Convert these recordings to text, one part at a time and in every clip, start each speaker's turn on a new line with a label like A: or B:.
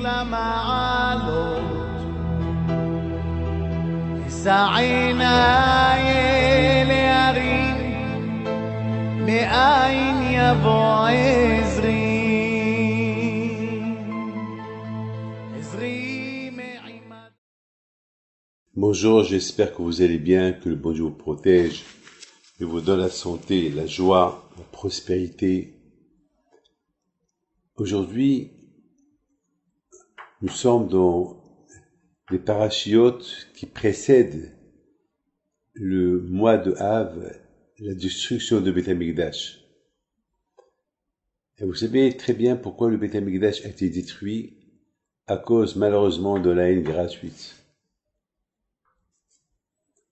A: למעלות, סעינה להרים, מאין יבוא עזרי.
B: Bonjour, j'espère que vous allez bien, que le bon Dieu vous protège, et vous donne la santé, la joie, la prospérité. Aujourd'hui, nous sommes dans les parachiotes qui précèdent le mois de Av, la destruction de Beth Amikdash. Et vous savez très bien pourquoi le Beth Amikdash a été détruit, à cause malheureusement de la haine gratuite.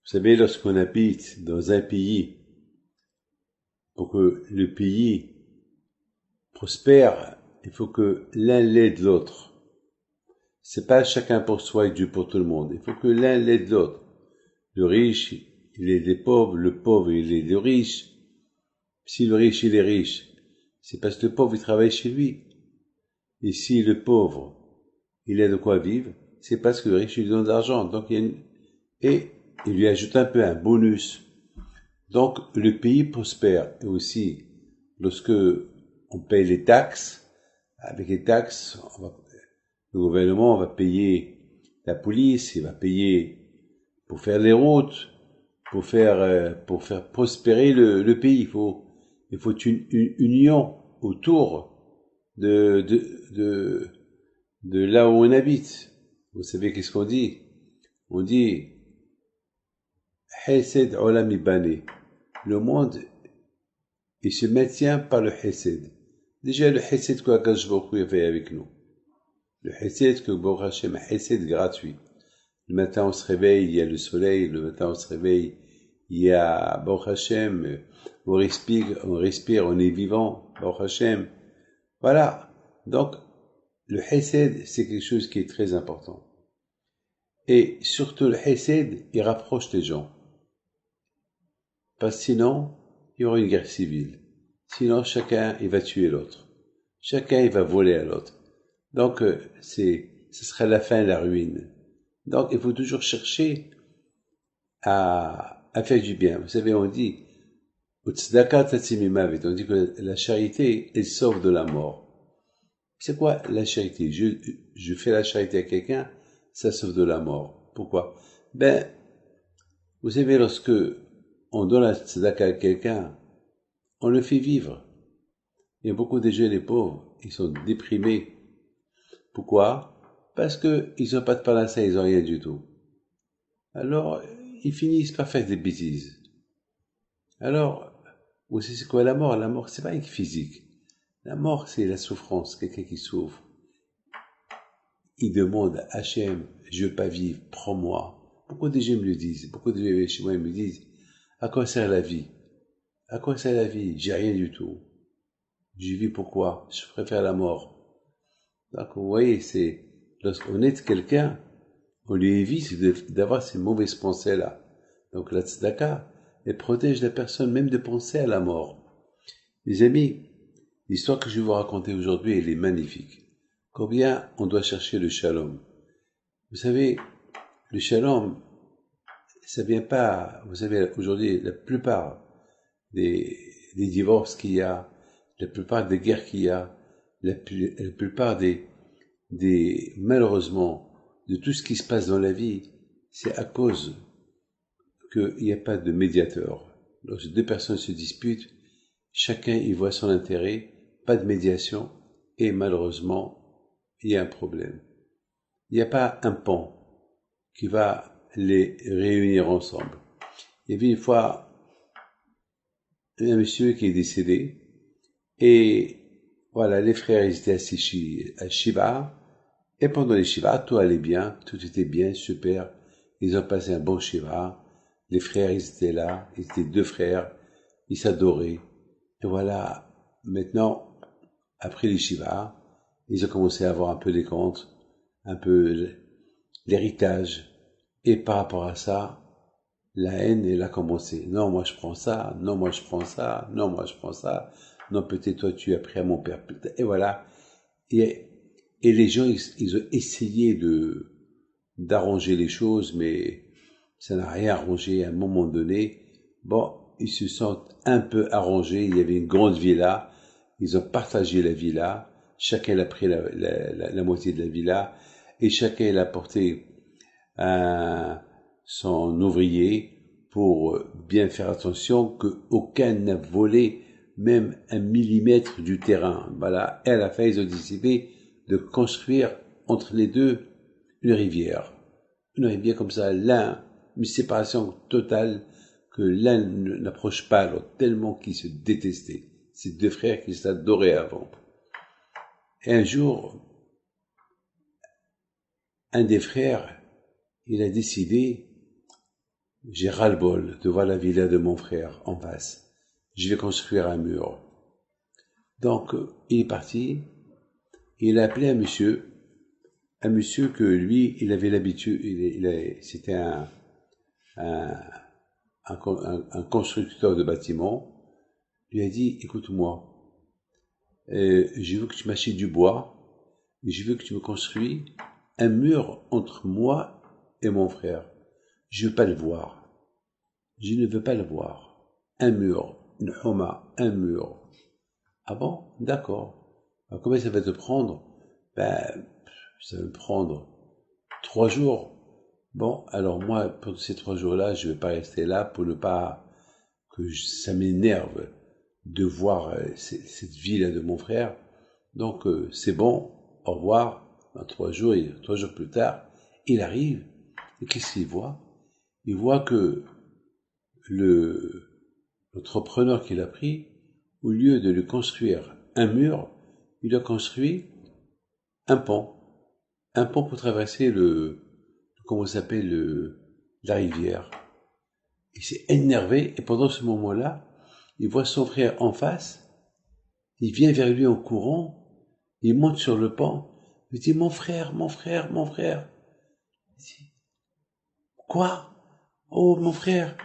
B: Vous savez, lorsqu'on habite dans un pays, pour que le pays prospère, il faut que l'un l'aide l'autre. C'est pas chacun pour soi et Dieu pour tout le monde. Il faut que l'un l'aide l'autre. Le riche, il aide les pauvres, le pauvre, il aide le riche. Si le riche, il est riche, c'est parce que le pauvre, il travaille chez lui. Et si le pauvre, il a de quoi vivre, c'est parce que le riche, il lui donne de l'argent. Donc, et il lui ajoute un peu un bonus. Donc, le pays prospère. Et aussi, lorsque on paye les taxes, avec les taxes, le gouvernement va payer la police, il va payer pour faire les routes, pour faire prospérer le pays. Il faut une union autour de là où on habite. Vous savez qu'est-ce qu'on dit? On dit Hesed Olam Ibane. Le monde, il se maintient par le Hesed. Déjà, le Hesed que Akadosh Baruch Hu a fait avec nous. Le Hesed que Baruch Hashem, Hesed gratuit. Le matin, on se réveille, il y a le soleil. Le matin, on se réveille, il y a Baruch Hashem. On respire, on est vivant. Baruch Hashem. Voilà. Donc, le Hesed, c'est quelque chose qui est très important. Et surtout, le Hesed, il rapproche les gens. Parce que sinon, il y aura une guerre civile. Sinon, chacun, il va tuer l'autre. Chacun, il va voler à l'autre. Donc, ce sera la fin, la ruine. Donc, il faut toujours chercher à faire du bien. Vous savez, on dit que la charité, elle sauve de la mort. C'est quoi la charité? Je fais la charité à quelqu'un, ça sauve de la mort. Pourquoi? Vous savez, lorsque on donne la tzedaka à quelqu'un, on le fait vivre. Il y a beaucoup de jeunes et pauvres, ils sont déprimés. Pourquoi? Parce que ils n'ont pas de parnassa, ils n'ont rien du tout. Alors, ils finissent par faire des bêtises. Alors, vous savez c'est quoi la mort? La mort, c'est pas physique. La mort, c'est la souffrance, quelqu'un qui souffre. Il demande à Hachem, je veux pas vivre, prends-moi. Beaucoup de gens me le disent, beaucoup de gens chez moi me disent, à quoi sert la vie? À quoi sert la vie? J'ai rien du tout. Je vis pourquoi? Je préfère la mort. Donc, vous voyez, lorsqu'on aide quelqu'un, on lui évite d'avoir ces mauvaises pensées-là. Donc, la tzedaka, elle protège la personne même de penser à la mort. Les amis, l'histoire que je vais vous raconter aujourd'hui, elle est magnifique. Combien on doit chercher le shalom? Vous savez, le shalom, ça vient pas, vous savez, aujourd'hui, la plupart des divorces qu'il y a, la plupart des guerres qu'il y a, la plupart malheureusement, de tout ce qui se passe dans la vie, c'est à cause qu'il n'y a pas de médiateur. Lorsque deux personnes se disputent, chacun y voit son intérêt, pas de médiation, et malheureusement, il y a un problème. Il n'y a pas un pont qui va les réunir ensemble. Il y avait une fois un monsieur qui est décédé, et voilà, les frères ils étaient assis à Shiva, et pendant les Shiva, tout allait bien, tout était bien, super. Ils ont passé un bon Shiva, les frères ils étaient là, ils étaient deux frères, ils s'adoraient. Et voilà, maintenant, après les Shiva, ils ont commencé à avoir un peu les comptes, un peu l'héritage. Et par rapport à ça, la haine, elle a commencé. Non, moi je prends ça. Non, moi je prends ça. Non, moi je prends ça. Non, peut-être toi tu as pris à mon père. Et voilà. Et Et les gens, ils ont essayé d'arranger les choses, mais ça n'a rien arrangé à un moment donné. Bon, ils se sentent un peu arrangés. Il y avait une grande villa. Ils ont partagé la villa. Chacun a pris la moitié de la villa. Et chacun a apporté son ouvrier pour bien faire attention qu'aucun n'a volé même 1 millimètre du terrain. Voilà. Et à la fin, ils ont décidé de construire entre les deux une rivière. Une rivière comme ça, une séparation totale que l'un n'approche pas l'autre, tellement qu'ils se détestaient. Ces deux frères qui s'adoraient avant. Et un jour, un des frères, il a décidé, j'ai ras-le-bol de voir la villa de mon frère en face. Je vais construire un mur. Donc, il est parti, il a appelé un monsieur que lui, il avait l'habitude, c'était un constructeur de bâtiments. Il lui a dit, écoute-moi, je veux que tu m'achètes du bois, et je veux que tu me construis un mur entre moi et mon frère. Je veux pas le voir. Je ne veux pas le voir. Un mur, une homa, un mur. Ah bon? D'accord. Alors, combien ça va te prendre? Ça va me prendre 3 jours. Bon, alors moi, pour ces 3 jours-là, je vais pas rester là pour ne pas ça m'énerve de voir cette vie-là de mon frère. Donc, c'est bon, au revoir. 3 jours plus tard, il arrive. Et qu'est-ce qu'il voit? Il voit que l'entrepreneur qu'il a pris, au lieu de lui construire un mur, il a construit un pont. Un pont pour traverser la rivière. Il s'est énervé et pendant ce moment-là, il voit son frère en face, il vient vers lui en courant, il monte sur le pont, il dit, mon frère. Il dit, quoi? Oh, mon frère,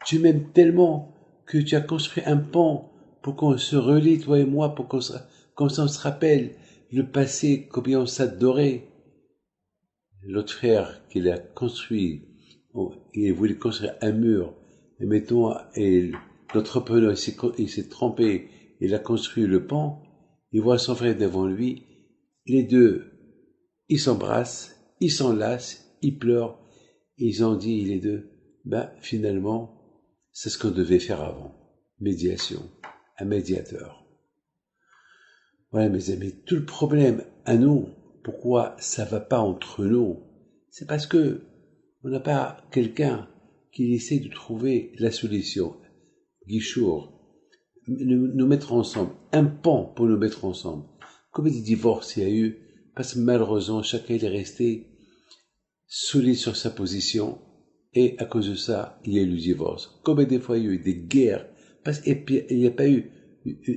B: tu m'aimes tellement que tu as construit un pont pour qu'on se relie, toi et moi, pour qu'on se rappelle le passé, combien on s'adorait. L'autre frère qu'il a construit, il voulait construire un mur, et l'entrepreneur, il s'est trompé, il a construit le pont, il voit son frère devant lui, les deux, ils s'embrassent, ils s'enlacent, ils pleurent, et ils ont dit, les deux, finalement, c'est ce qu'on devait faire avant. Médiation, un médiateur. Voilà, mes amis, tout le problème à nous, pourquoi ça va pas entre nous, c'est parce que on n'a pas quelqu'un qui essaie de trouver la solution. Guichour, nous mettre ensemble, un pont pour nous mettre ensemble. Combien de divorces il y a eu, parce que malheureusement, chacun est resté solide sur sa position, et à cause de ça, il y a eu le divorce. Combien de fois il y a eu des guerres, parce qu'il n'y a pas eu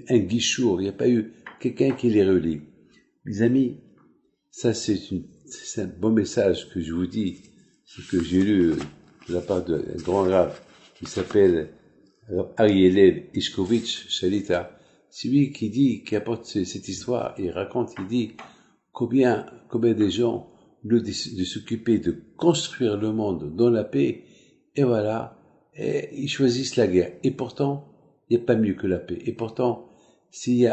B: un guichour, il n'y a pas eu quelqu'un qui les relie. Mes amis, ça c'est un bon message que je vous dis, ce que j'ai lu de la part d'un grand rabbin qui s'appelle Arielev Ishkovitch Shalita. C'est lui qui apporte cette histoire, il raconte, il dit combien des gens de s'occuper de construire le monde dans la paix, et voilà, et ils choisissent la guerre. Et pourtant, il n'y a pas mieux que la paix. Et pourtant, c'est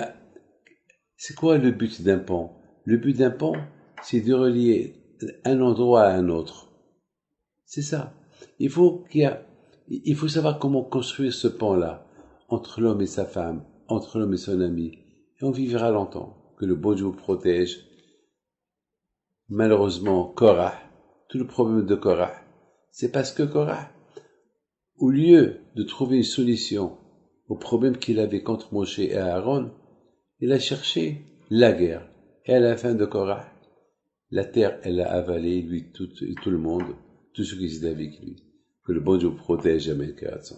B: quoi le but d'un pont? Le but d'un pont, c'est de relier un endroit à un autre. C'est ça. Il faut savoir comment construire ce pont-là, entre l'homme et sa femme, entre l'homme et son ami. Et on vivra longtemps. Que le bon Dieu vous protège. Malheureusement, Korah, tout le problème de Korah, c'est parce que Korah, au lieu de trouver une solution au problème qu'il avait contre Moshe et Aaron, il a cherché la guerre. Et à la fin de Korah, la terre, elle a avalé, lui, tout le monde, tout ce qui était avec lui. Que le bon Dieu protège Amen Karatzon.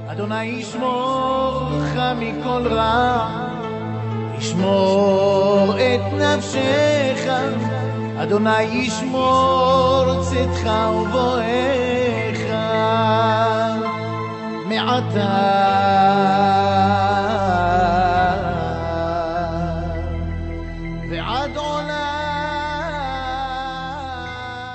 A: אדוני ישמור אותך מכל רע, ישמור את נפשך, אדוני ישמור צאתך ובואך מעתה ועד עולם